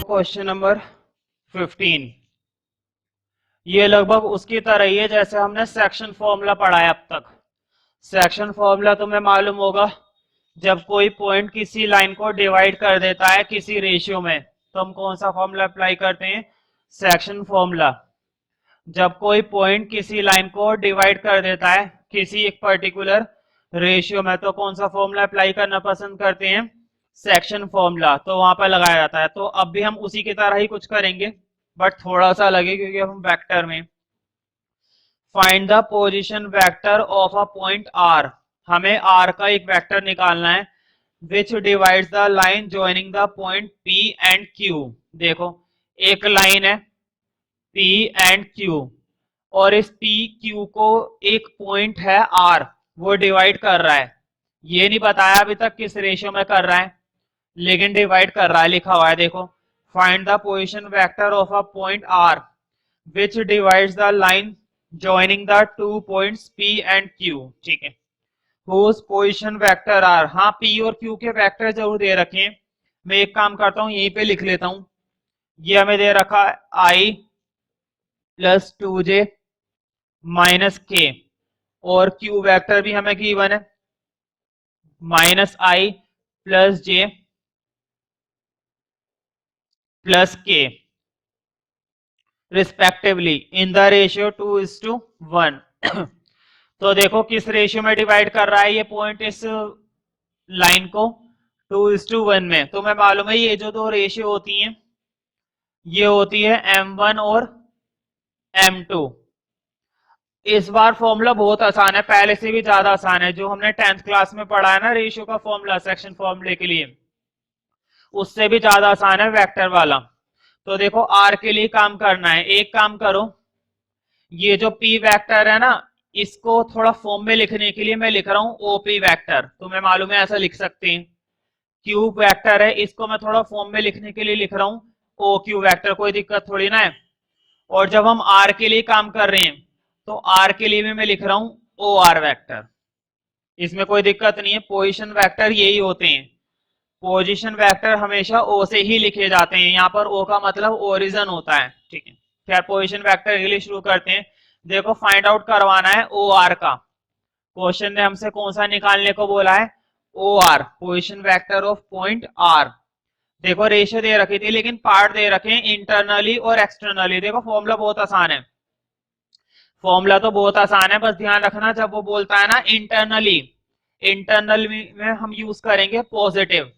Question number 15। ये लगभग उसकी तरह ही है जैसे हमने सेक्शन फॉर्मूला पढ़ा है अब तक। सेक्शन फॉर्मूला तुम्हें मालूम होगा, जब कोई पॉइंट किसी लाइन को डिवाइड कर देता है किसी रेशियो में तो हम कौन सा फॉर्मूला अप्लाई करते हैं? Section formula. जब कोई पॉइंट किसी लाइन को डिवाइड कर देता है किसी एक पर्टिकुलर रेशियो में तो कौन सा फॉर्मूला अप्लाई करना पसंद करते हैं? Section formula. तो वहां पर लगाया जाता है। तो अब भी हम उसी की तरह ही कुछ करेंगे, बट थोड़ा सा लगे क्योंकि हम वेक्टर में। Find the position vector of a point R. हमें आर का एक वेक्टर निकालना है which divides the line joining the point P and Q. देखो, एक लाइन है पी एंड क्यू और इस पी क्यू को एक पॉइंट है आर, वो डिवाइड कर रहा है। ये नहीं बताया अभी तक किस रेशियो में कर रहा है, लेकिन डिवाइड कर रहा है, लिखा हुआ है। देखो, find the position vector of a point R which divides the line joining the two points P and Q। ठीक है, whose पोजीशन वेक्टर आर। हाँ, P और Q के वेक्टर जरूर दे रखे हैं। मैं एक काम करता हूं, यहीं पे लिख लेता हूं। ये हमें दे रखा है I plus 2J minus K, और Q वेक्टर भी हमें गिवन है minus I plus J plus K respectively in the ratio 2:1। तो देखो किस रेशियो में डिवाइड कर रहा है ये पॉइंट इस लाइन को? 2:1 में। तो मैं मालूम है ये जो दो रेशियो होती हैं ये होती है M1 और M2। इस बार फॉर्मूला बहुत आसान है, पहले से भी ज्यादा आसान है। जो हमने 10th क्लास में पढ़ा है ना रेशियो का फॉर्मूला सेक्शन फॉर्मूले के लिए, उससे भी ज्यादा आसान है वेक्टर वाला। तो देखो आर के लिए काम करना है। एक काम करो, ये जो पी वेक्टर है ना, इसको थोड़ा फॉर्म में लिखने के लिए मैं लिख रहा हूं ओपी वेक्टर। तुम्हें मालूम है ऐसा लिख सकते हैं। क्यूब वेक्टर है, इसको मैं थोड़ा फॉर्म में लिखने के लिए लिख रहा हूं ओ क्यू वेक्टर। कोई दिक्कत थोड़ी ना है। और जब हम आर के लिए काम कर रहे हैं तो आर के लिए भी मैं लिख रहा हूं ओ आर वेक्टर। इसमें कोई दिक्कत नहीं है। पोजिशन वेक्टर यही होते हैं। पोजीशन वेक्टर हमेशा ओ से ही लिखे जाते हैं। यहाँ पर ओ का मतलब ओरिजिन होता है। ठीक है, खैर पोजीशन वेक्टर के लिए शुरू करते हैं। देखो, फाइंड आउट करवाना है ओ आर का। क्वेश्चन ने हमसे कौन सा निकालने को बोला है? O R, position vector of point R. देखो रेशियो दे रखी थी लेकिन पार्ट दे रखे हैं इंटरनली और एक्सटर्नली। देखो फॉर्मूला बहुत आसान है, फॉर्मूला तो बहुत आसान है, बस ध्यान रखना जब वो बोलता है ना इंटरनली, इंटरनल में हम यूज करेंगे पॉजिटिव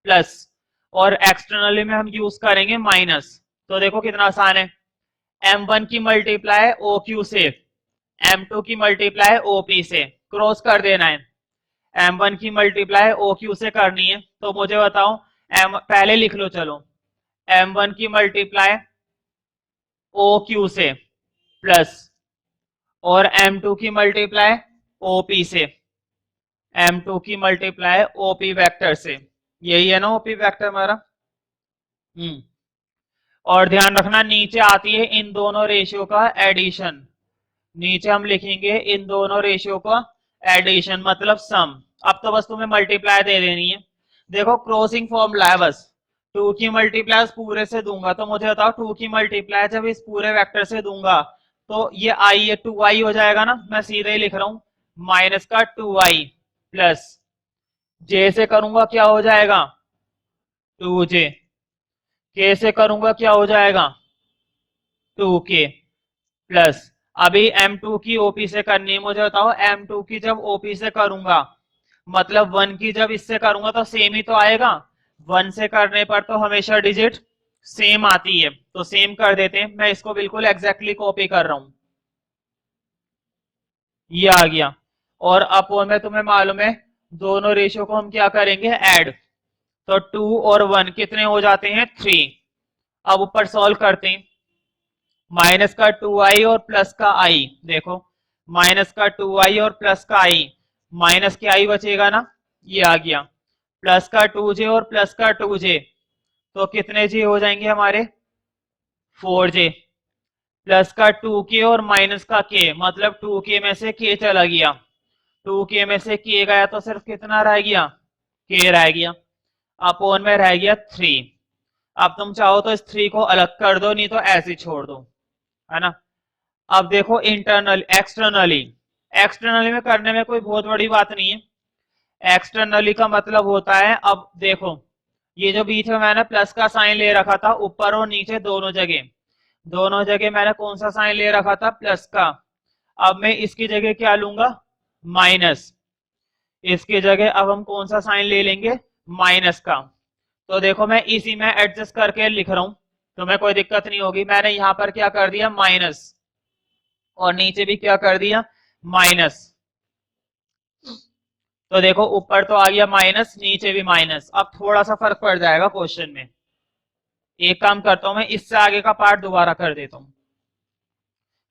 प्लस, और एक्सटर्नली में हम यूज करेंगे माइनस। तो देखो कितना आसान है। M1 की मल्टीप्लाई OQ से, M2 की मल्टीप्लाई OP से, क्रॉस कर देना है। M1 की मल्टीप्लाई OQ से करनी है तो मुझे बताओ, पहले लिख लो चलो। M1 की मल्टीप्लाई OQ से प्लस, और M2 की मल्टीप्लाई OP से, M2 की मल्टीप्लाई OP वेक्टर से। यही है ना OP वेक्टर हमारा। और ध्यान रखना नीचे आती है इन दोनों रेशियो का एडिशन। नीचे हम लिखेंगे इन दोनों रेशियो का एडिशन मतलब सम। अब तो बस तुम्हें मल्टीप्लाई दे देनी है। देखो क्रॉसिंग फॉर्मूला है, बस 2 की मल्टीप्लाई पूरे से दूंगा तो मुझे बताओ 2 की मल्टीप्लाई जब इस पूरे वेक्टर से दूंगा तो ये आई, ये 2i हो जाएगा ना। मैं सीधे ही लिख रहा हूं माइनस का 2i प्लस जे से करूंगा क्या हो जाएगा 2j, के से करूंगा क्या हो जाएगा 2k प्लस, अभी M2 की OP से करनी है। मुझे बताओ M2 की जब OP से करूंगा मतलब 1 की जब इससे करूंगा तो सेम ही तो आएगा। 1 से करने पर तो हमेशा डिजिट सेम आती है, तो सेम कर देते हैं। मैं इसको बिल्कुल एग्जैक्टली कॉपी कर रहा हूं, ये आ गया। और अपोन में तुम्हें मालूम है दोनों रेशियो को हम क्या करेंगे ऐड। तो 2 और 1 कितने हो जाते हैं 3। अब ऊपर सॉल्व करते हैं। माइनस का 2i और प्लस का i, देखो माइनस का 2i और प्लस का i, माइनस के i बचेगा ना, ये आ गया। प्लस का 2j और प्लस का 2j, तो कितने j हो जाएंगे हमारे 4j, प्लस का 2k और माइनस का k मतलब 2k में से k चला गया, 2k में से k गया तो सिर्फ कितना रह गया k रह गया, अपोन में रह गया 3। अब तुम चाहो तो इस 3 को अलग कर दो, नहीं तो ऐसे ही छोड़ दो, है ना। अब देखो इंटरनल एक्सटर्नली, एक्सटर्नली में करने में कोई बहुत बड़ी बात नहीं है। एक्सटर्नली का मतलब होता है, अब देखो ये जो बीच में मैंने प्लस का साइन ले रखा था ऊपर और नीचे दोनों जगह मैंने कौन सा साइन ले रखा था, प्लस का। अब मैं इसकी जगह क्या लूंगा, माइनस। इसकी जगह अब हम कौन सा साइन ले लेंगे, माइनस का। तो देखो मैं इसी में एडजस्ट करके लिख रहा हूं, तुम्हें कोई दिक्कत नहीं होगी। मैंने यहां पर क्या कर दिया, माइनस, और नीचे भी क्या कर दिया, माइनस। तो देखो ऊपर तो आ गया माइनस, नीचे भी माइनस। अब थोड़ा सा फर्क पड़ जाएगा क्वेश्चन में। एक काम करता हूं मैं, इससे आगे का पार्ट दोबारा कर देता हूं।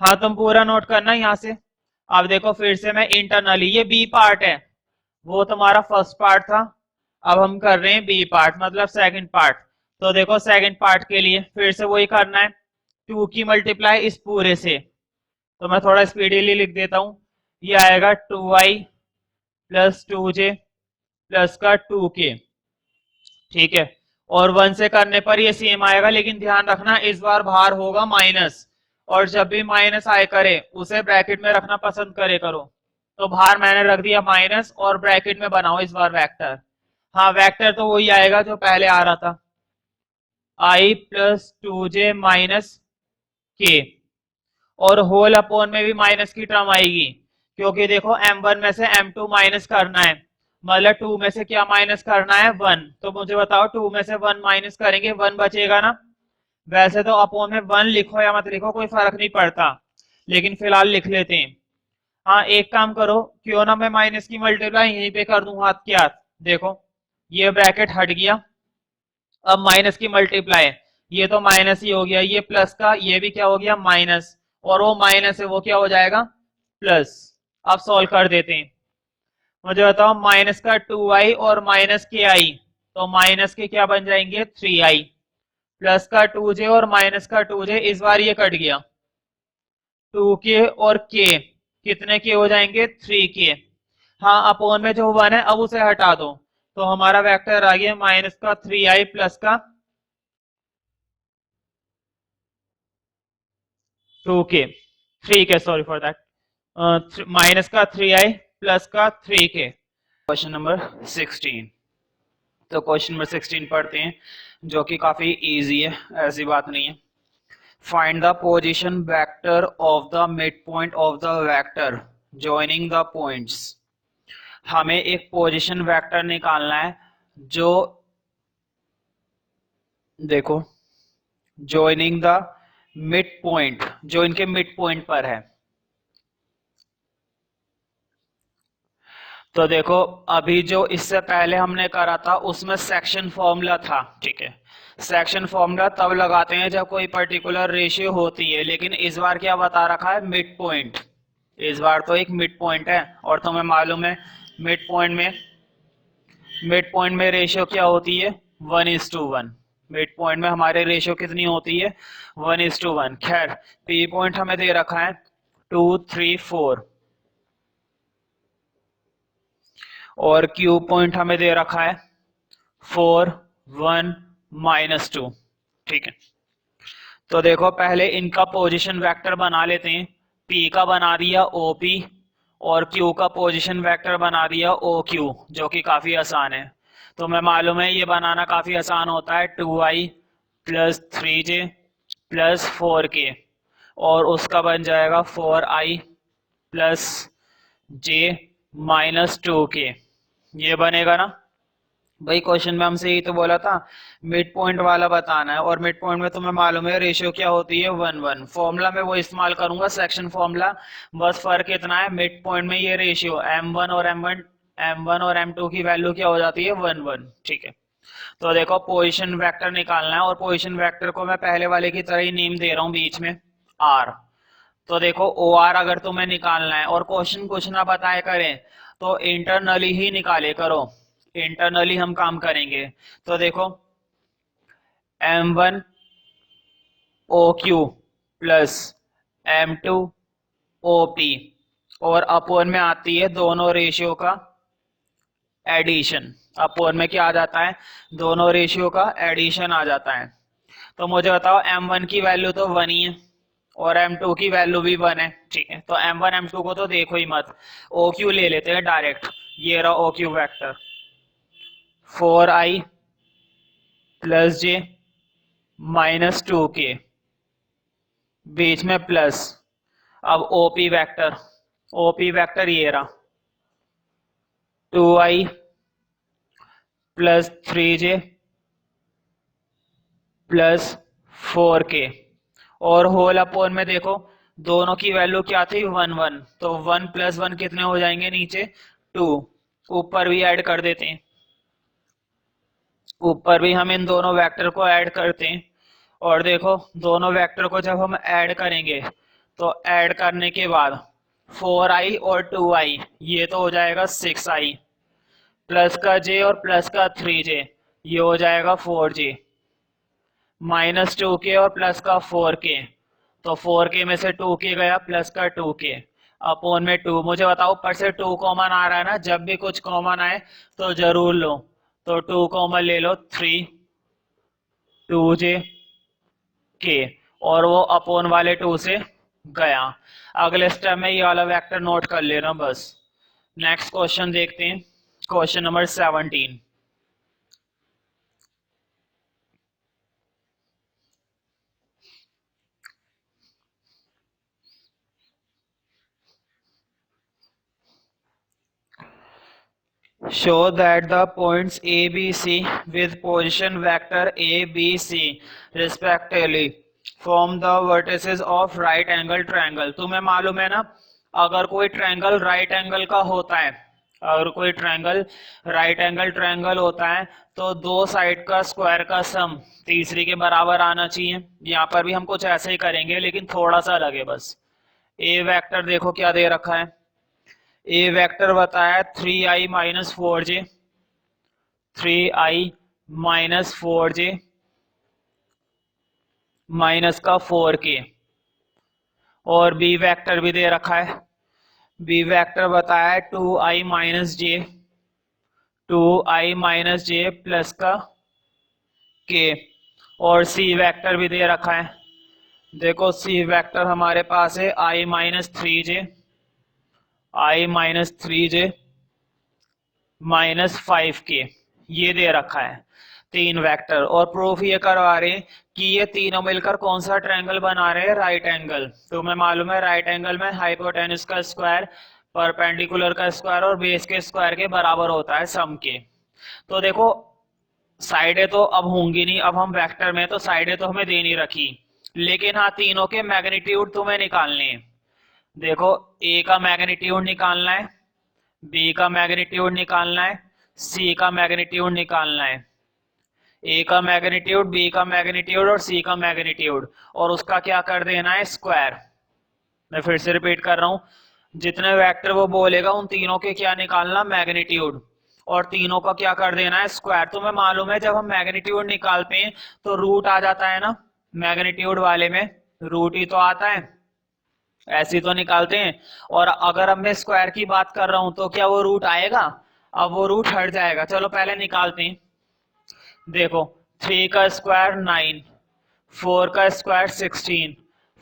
हाँ तुम पूरा नोट करना यहां से। अब देखो फिर से मैं इंटरनली, ये बी पार्ट है, वो तुम्हारा फर्स्ट पार्ट था। अब हम कर रहे हैं बी पार्ट, मतलब सेकंड पार्ट। तो देखो सेकंड पार्ट के लिए फिर से वही करना है, 2 की मल्टीप्लाई इस पूरे से। तो मैं थोड़ा स्पीडीली लिख देता हूं। ये आएगा 2i प्लस 2j प्लस का 2k, ठीक है। और 1 से करने पर ये सेम आएगा, लेकिन ध्यान रखना इस बार बाहर होगा माइनस, और जब भी माइनस आए करे उसे ब्रैकेट में रखना पसंद करे करो। तो बाहर मैंने रख दिया माइनस, और ब्रैकेट में बनाओ इस बार वेक्टर। हाँ वेक्टर तो वही आएगा जो पहले आ रहा था, i plus 2j minus k, और होल अपॉन में भी माइनस की टर्म आएगी, क्योंकि देखो m1 में से m2 माइनस करना है, मतलब 2 में से क्या माइनस करना है, 1। तो मुझे बताओ 2 में से 1 माइनस करेंगे, 1 बचेगा ना। वैसे तो अपॉन में 1 लिखो या मत लिखो कोई फर्क नहीं पड़ता, लेकिन फिलहाल लिख लेते हैं। हाँ एक काम करो, क्यों ना मैं माइनस की मल्टीप्लाई यहीं पे कर दूं हाथ के हाथ। देखो ये ब्रैकेट हट गया, अब माइनस की मल्टीप्लाई, ये तो माइनस ही हो गया, ये प्लस का, ये भी क्या हो गया, माइनस, और वो माइनस है वो क्या हो जाएगा, प्लस। अब सॉल्व कर देते हैं। मुझे बताओ माइनस का 2i और माइनस के आई, तो माइनस के क्या बन जाएंगे, 3i, प्लस का 2j और माइनस का 2j, इस बार ये कट गया, 2k और k कितने के हो जाएंगे, 3k। हाँ अपॉन में जो 1 है अब उसे हटा दो, तो हमारा वेक्टर आ गया माइनस का 3i प्लस का 2k, 3k, sorry for that, minus का 3i प्लस का 3k। Question number 16। तो क्वेश्चन नंबर 16 पढ़ते हैं, जो कि काफी इजी है, ऐसी बात नहीं है। Find the position vector of the mid point of the vector joining the points. हमें एक पोजीशन वेक्टर निकालना है जो, देखो जॉइनिंग द मिड पॉइंट, जो इनके मिड पॉइंट पर है। तो देखो अभी जो इससे पहले हमने करा था उसमें सेक्शन फॉर्मूला था, ठीक है। सेक्शन फॉर्मूला तब लगाते हैं जब कोई पर्टिकुलर रेशियो होती है, लेकिन इस बार क्या बता रखा है, मिड पॉइंट। इस बार तो एक मिड पॉइंट है, और तुम्हें मालूम है मिड पॉइंट में रेशियो क्या होती है, 1:1। मिड पॉइंट में हमारे रेशियो कितनी होती है, 1:1। खैर पी पॉइंट हमें दे रखा है 2, 3, 4, और क्यू पॉइंट हमें दे रखा है 4, 1, -2, ठीक है। तो देखो पहले इनका पोजीशन वेक्टर बना लेते हैं। P का बना दिया OP, और Q का पोजीशन वेक्टर बना दिया OQ, जो कि काफी आसान है। तो मैं मालूम है ये बनाना काफी आसान होता है, 2i plus 3j plus 4k, और उसका बन जाएगा 4i plus j minus 2k। ये बनेगा ना भाई। क्वेश्चन में हमसे यही तो बोला था मिड पॉइंट वाला बताना है, और मिड पॉइंट में तुम्हें मालूम है रेशियो क्या होती है, 1:1। फॉर्मूला में वो इस्तेमाल करूंगा सेक्शन फॉर्मूला, बस फर्क इतना है मिड पॉइंट में ये रेशियो m1 और m2 की वैल्यू क्या हो जाती है, 1:1, ठीक है। तो देखो पोजिशन वेक्टर निकालना है, और पोजिशन वेक्टर को मैं पहले वाले की तरह ही नेम दे रहा हूँ बीच में, r। तो देखो OR अगर तुम्हें निकालना है और क्वेश्चन कुछ ना बताए करें तो इंटरनली ही निकाले करो, इंटरनली हम काम करेंगे। तो देखो m1 OQ plus m2 OP, और अपॉन में आती है दोनों रेशियो का एडिशन, अपोन में क्या आ जाता है, दोनों रेशियो का एडिशन आ जाता है। तो मुझे बताओ m1 की वैल्यू तो 1 ही है और m2 की वैल्यू भी 1 है, ठीक है। तो m1 m2 को तो देखो ही मत, OQ ले लेते हैं डायरेक्ट। ये रहा OQ वेक्टर 4i प्लस जे माइनस 2k, बीच में प्लस। अब OP वेक्टर ये रहा 2i plus 3j plus 4k, और होल अपोन में देखो दोनों की वैल्यू क्या थी 1 1, तो 1 प्लस 1 कितने हो जाएंगे नीचे 2, ऊपर भी ऐड कर देते हैं, ऊपर भी हम इन दोनों वेक्टर को ऐड करते हैं। और देखो दोनों वेक्टर को जब हम ऐड करेंगे तो ऐड करने के बाद 4i और 2i ये तो हो जाएगा 6i, प्लस का j और प्लस का 3j ये हो जाएगा 4j, माइनस 2k और प्लस का 4k, तो 4k में से 2k गया प्लस का 2k अपोन में 2। मुझे बताओ ऊपर से 2 कॉमन आ रहा है ना, जब भी कुछ कॉमन आए तो जरूर लो, तो 2 कॉमन ले लो 3 2j k, और वो अपोन वाले 2 से गया। अगले स्टेप में ये वाला वेक्टर नोट कर लेना बस। नेक्स्ट क्वेश्चन देखते हैं, question number 17। Show that the points A, B, C with position vector A, B, C respectively form the vertices of right angle triangle। तुम्हें मालूम है ना, अगर कोई ट्रायंगल राइट एंगल का होता है, अगर कोई ट्रायंगल राइट एंगल ट्रायंगल होता है तो दो साइड का स्क्वायर का सम तीसरी के बराबर आना चाहिए। यहाँ पर भी हम कुछ ऐसे ही करेंगे लेकिन थोड़ा सा लगे बस। ए वेक्टर देखो क्या दे रखा है, ए वेक्टर बताया 3i minus 4j, 3i minus 4j minus का 4k, और बी वेक्टर भी दे रखा है, बी वेक्टर बताया 2i minus j, 2i minus j plus का k, और सी वेक्टर भी दे रखा है। देखो सी वेक्टर हमारे पास है i minus 3j, i minus 3j minus 5k, ये दे रखा है 3 वेक्टर। और प्रूफ ये करवा रहे हैं कि ये तीनों मिलकर कौन सा ट्रायंगल बना रहे हैं, राइट एंगल। तो मैं मालूम है राइट एंगल में हाइपोटेन्यूज का स्क्वायर, परपेंडिकुलर का स्क्वायर और बेस के स्क्वायर के बराबर होता है सम के। तो देखो साइडें तो अब होंगी नहीं, अब हम वेक्टर में तो साइडें तो हमें दे नहीं रखी, लेकिन हाँ तीनों के मैग्नीट्यूड तुम्हें निकालने हैं। देखो ए का मैग्नीट्यूड निकालना है, बी का मैग्नीट्यूड निकालना है, सी का मैग्नीट्यूड निकालना है। ए का मैग्नीट्यूड, बी का मैग्नीट्यूड और सी का मैग्नीट्यूड, और उसका क्या कर देना है स्क्वायर। मैं फिर से रिपीट कर रहा हूं, जितने वेक्टर वो बोलेगा उन तीनों के क्या निकालना मैग्नीट्यूड, और तीनों का क्या कर देना है स्क्वायर। तुम्हें मालूम है जब हम मैग्नीट्यूड निकालते हैं तो रूट आ जाता है ना, मैग्नीट्यूड वाले में रूट ही तो आता है, ऐसी तो निकालते हैं। और अगर अब मैं स्क्वायर की बात कर रहा हूं तो क्या वो रूट आएगा, अब वो रूट हट जाएगा। चलो पहले निकालते हैं। देखो 3 का स्क्वायर 9, 4 का स्क्वायर 16,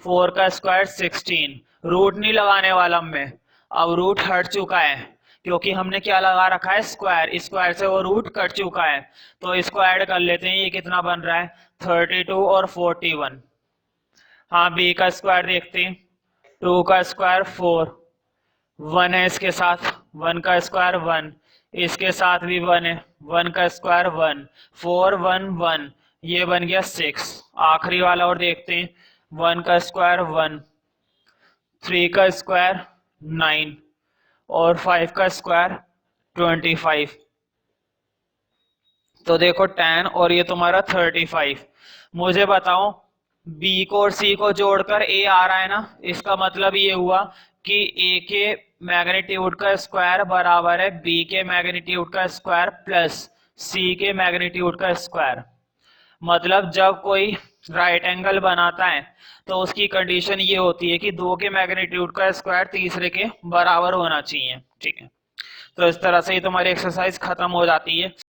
4 का स्क्वायर 16, रूट नहीं लगाने वाला मैं, अब रूट हट चुका है क्योंकि हमने क्या लगा रखा है स्क्वायर, स्क्वायर से वो रूट कट चुका है। तो इसको ऐड कर लेते हैं, ये कितना बन रहा है 32 और 41। हाँ बी का स्क्वायर देखते हैं, 2 का स्क्वायर 4, 1 है इसके साथ, 1 का स्क्वायर 1, इसके साथ भी 1 है, 1 का स्क्वायर 1, 4 1 1, ये बन गया 6। आखिरी वाला और देखते हैं, 1 का स्क्वायर 1, 3 का स्क्वायर 9 और 5 का स्क्वायर 25। तो देखो 10 और ये तुम्हारा 35। मुझे बताओ बी को और सी को जोड़कर ए आ रहा है ना, इसका मतलब ये हुआ कि ए के मैग्नीट्यूड का स्क्वायर बराबर है बी के मैग्नीट्यूड का स्क्वायर प्लस सी के मैग्नीट्यूड का स्क्वायर। मतलब जब कोई राइट एंगल बनाता है तो उसकी कंडीशन ये होती है कि दो के मैग्नीट्यूड का स्क्वायर तीसरे के बराबर होना चाहिए, ठीक है। तो इस तरह से ही तुम्हारी एक्सरसाइज खत्म हो जाती है।